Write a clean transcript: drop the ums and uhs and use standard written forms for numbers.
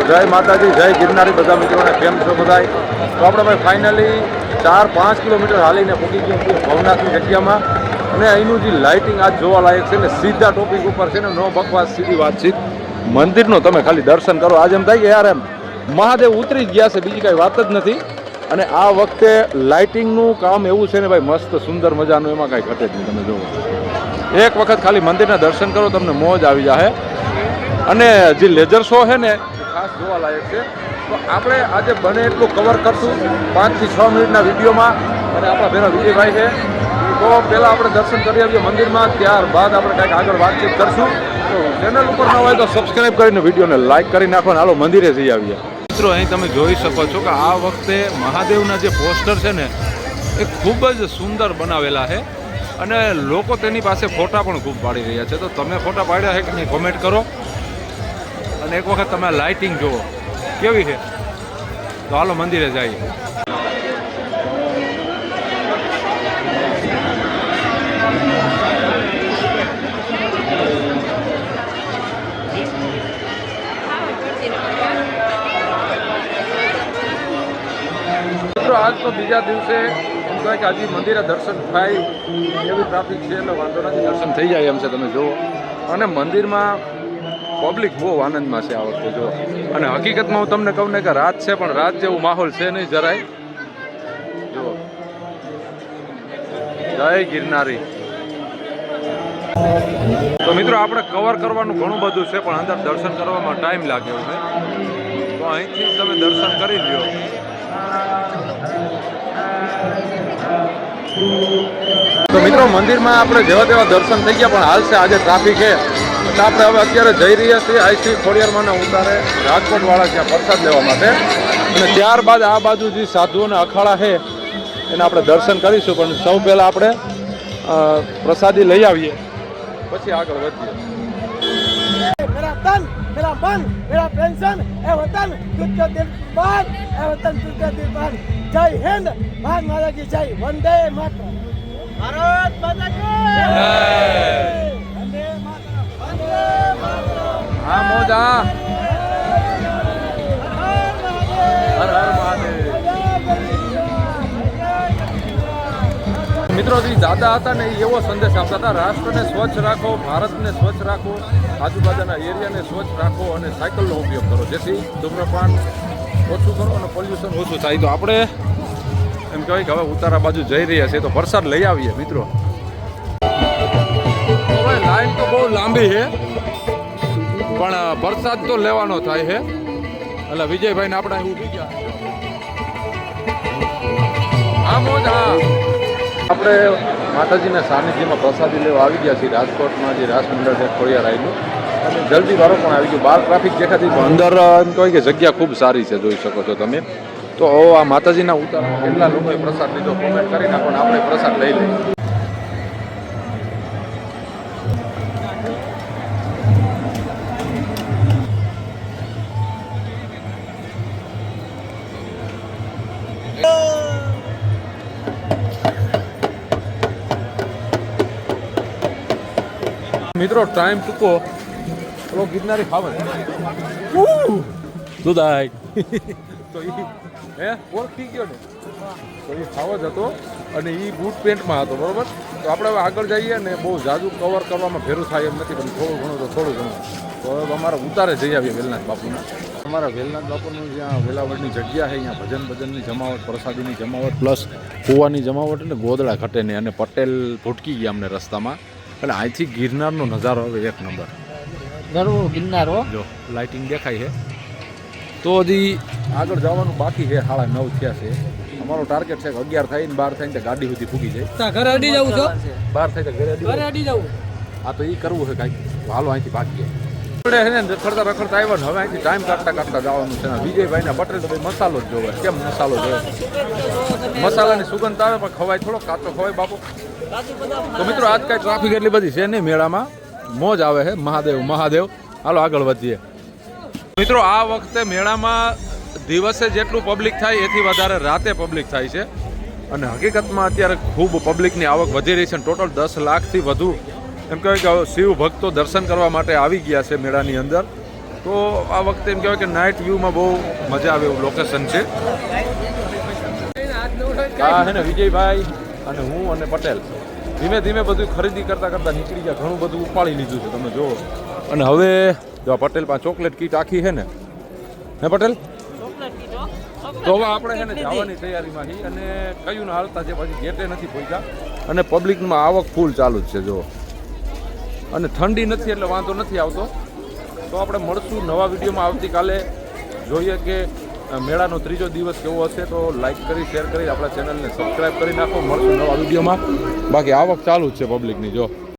જય માતાજી, જય ગિરનારી બધા મિત્રોને. કેમ છો બધા? તો આપણે ભાઈ ફાઇનલી 4-5 કિલોમીટર હાલીને પહોંચી ગયા છીએ ભવનાથની જગ્યામાં. અને અહીંનું જે લાઇટિંગ આજ જોવા લાયક છે ને, સીધા ટોપિક ઉપર છે ને, નો બકવાસ, સીધી વાતચીત. મંદિરનો તમે ખાલી દર્શન કરો. આજે એમ થાય કે યાર એમ મહાદેવ ઉતરી જ ગયા છે, બીજી કાંઈ વાત જ નથી. અને આ વખતે લાઇટિંગનું કામ એવું છે ને ભાઈ, મસ્ત સુંદર મજાનું, એમાં કાંઈ ઘટે જ નહીં. તમે જુઓ, એક વખત ખાલી મંદિરના દર્શન કરો, તમને મોજ આવી જાય. અને જે લેઝર શો છે ને, ખાસ જોવા લાયક છે. તો આપણે આજે બને એટલું કવર કરશું 5 થી 6 મિનિટના વિડીયોમાં. અને આપણા ભેરા વિજયભાઈ છે, તો પહેલાં આપણે દર્શન કરી આવીએ મંદિરમાં, ત્યારબાદ આપણે કંઈક આગળ વાતચીત કરશું. તો ચેનલ ઉપર ન હોય તો સબસ્ક્રાઈબ કરીને વિડીયોને લાઇક કરી નાખો ને હાલો મંદિરે જઈ આવીએ. મિત્રો, અહીં તમે જોઈ શકો છો કે આ વખતે મહાદેવના જે પોસ્ટર છે ને, એ ખૂબ જ સુંદર બનાવેલા છે. અને લોકો તેની પાસે ફોટા પણ ખૂબ પાડી રહ્યા છે. તો તમે ફોટા પાડ્યા છે કે નહીં, કોમેન્ટ કરો. અને એક વખત તમે લાઇટિંગ જુઓ કેવી છે. તો હાલો મંદિરે જઈએ. આજ તો બીજા દિવસે એમ કહેવાય કે હજી મંદિરે દર્શન થાય એવી ટ્રાફિક છે, એટલે વાંધો નથી, દર્શન થઈ જાય એમ છે. તમે જુઓ, અને મંદિરમાં પબ્લિક બહુ આનંદમાં છે આ વખતે. જુઓ, અને હકીકતમાં હું તમને કહું ને કે રાત છે, પણ રાત જેવું માહોલ છે નહીં જરાય. જુઓ, જય ગિરનારી. તો મિત્રો, આપણે કવર કરવાનું ઘણું બધું છે, પણ અંદર દર્શન કરવામાં ટાઈમ લાગે એવું છે. તો અહીંથી તમે દર્શન કરી લ્યો. તો મિત્રો, મંદિરમાં આપણે જેવા તેવા દર્શન થઈ ગયા, પણ હાલ છે આજે ટ્રાફિક છે. એટલે આપણે હવે અત્યારે જઈ રહ્યા છીએ આઈસી ખોડિયારમાંના ઉતારે રાજકોટ વાળા ત્યાં પ્રસાદ લેવા માટે. અને ત્યારબાદ આ બાજુ જે સાધુઓના અખાડા છે એને આપણે દર્શન કરીશું. પણ સૌ પહેલાં આપણે પ્રસાદી લઈ આવીએ, પછી આગળ વધીએ. मेरा तन, मेरा मन, मेरा पेंशन, ए वतन तुझको दिल बार, ए वतन तुझको दिल बार. जय हिंद, भारत माता की जय, वंदे मातरम. भारत माता की जय. वंदे मातरम, वंदे मातरम. હા મોજા, હર હર મહાદેવ. મિત્રો, જે દાદા હતા ને, એ એવો સંદેશ આપતા હતા, રાષ્ટ્રને સ્વચ્છ રાખો, ભારતને સ્વચ્છ રાખો, આજુબાજુના એરિયાને સ્વચ્છ રાખો, અને સાયકલનો ઉપયોગ કરો, જેથી ધૂમ્રપાન ઓછું કરો અને પોલ્યુશન ઓછું થાય. તો આપણે એમ કહેવાય કે હવે ઉતારા બાજુ જઈ રહ્યા છીએ, તો પ્રસાદ લઈ આવીએ મિત્રો. હવે લાઈન તો બહુ લાંબી છે, પણ પ્રસાદ તો લેવાનો થાય છે. એટલે વિજયભાઈને આપણે અહીં ઊભી ગયા. હા મોજ, હા. આપણે માતાજીના સાનિધ્યમાં પ્રસાદી લેવા આવી ગયા છીએ રાજકોટમાં, જે રાસ મંડળ છે ખોડિયાર આવેલું. અને જલ્દી વાળો પણ આવી ગયો. બહાર ટ્રાફિક દેખાતી, પણ અંદર એમ કહેવાય કે જગ્યા ખૂબ સારી છે, જોઈ શકો છો તમે. તો આ માતાજીના ઉતારમાં કેટલા લોકોએ પ્રસાદ લીધો કોમેન્ટ કરી નાખો, ને આપણે પ્રસાદ લઈ લઈએ. મિત્રો, ટાઈમ ટૂંકો, પેલો ગિરનારી ખાવે દુધાઈ તો એ ઓળખી ગયો ને, તો એ ખાવો જ હતો. અને એ બૂટ પેન્ટમાં હતો, બરાબર. તો આપણે હવે આગળ જઈએ ને, બહુ જાજુ કવર કરવામાં ભેરું થાય એમ નથી, પણ થોડું ઘણું તો થોડું ઘણું. તો હવે અમારે ઉતારે જઈ આવીએ વેલનાથ બાપુના. અમારા વેલનાથ બાપુનું જ્યાં વેલાવડની જગ્યા છે, અહીંયા ભજનની જમાવટ, પ્રસાદીની જમાવટ, પ્લસ કૂવાની જમાવટ, અને ગોદડા ઘટે નહીં. અને પટેલ ભૂટકી ગયા અમને રસ્તામાં. એટલે અહીંથી ગિરનારનો નજારો હવે એક નંબર. ગરવો ગિરનાર હો. જો લાઇટિંગ દેખાય છે. તો હજી આગળ જવાનું બાકી છે. 9:30 થયા છે. અમારો ટાર્ગેટ છે કે 11 થાય ને 12 થાય ને ગાડી સુધી પૂગી જાય. ઘરે અડી જવું છો? 12 થાય તો ઘરે અડી જવું. હા, તો એ કરવું છે કાંઈક. હાલો અહીંથી ભાગીએ. આપણે છે ને રખડતા આવ્યો ને, હવે અહીંથી ટાઈમ કાઢતા જવાનું છે. વિજયભાઈના બટેલ તો ભાઈ મસાલો જ જોવે. કેમ મસાલો જોવે? મસાલાની સુગંધ આવે, પણ ખવાય થોડો, કાચો ખવાય બાપુ. તો મિત્રો, આજ કાંઈ ટ્રાફિક એટલી બધી છે નહીં, મેળામાં મોજ આવે છે. મહાદેવ. હાલો આગળ વધીએ. મિત્રો, આ વખતે મેળામાં દિવસે જેટલું પબ્લિક થાય એથી વધારે રાતે પબ્લિક થાય છે. અને હકીકતમાં અત્યારે ખૂબ પબ્લિકની આવક વધી રહી છે. ટોટલ 10 લાખથી વધુ એમ કહેવાય કે શિવ ભક્તો દર્શન કરવા માટે આવી ગયા છે મેળાની અંદર. તો આ વખતે એમ કહેવાય કે નાઇટ વ્યૂમાં બહુ મજા આવે એવું લોકેશન છે. હા હે ને વિજયભાઈ અને હું અને પટેલ ધીમે ધીમે બધું ખરીદી કરતાં કરતાં નીકળી ગયા. ઘણું બધું ઉપાડી લીધું છે તમે જુઓ. અને હવે જો આ પટેલ પાસે ચોકલેટ કીટ આખી છે ને હે પટેલ, તો હવે આપણે છે ને જવાની તૈયારીમાં છીએ અને કયું ને હાલતા છે પછી ગેટે નથી પહોંચ્યા અને પબ્લિકમાં આવક ફૂલ ચાલુ જ છે જો. અને ઠંડી નથી એટલે વાંધો નથી આવતો. તો આપણે મળશું નવા વિડીયોમાં આવતીકાલે. જોઈએ કે મેળાનો ત્રીજો દિવસ કેવો હશે. તો લાઈક કરી શેર કરી આપણા ચેનલને સબસ્ક્રાઈબ કરી નાખો. મળશું નવા વિડીયોમાં. બાકી આવક ચાલુ જ છે પબ્લિકની જો.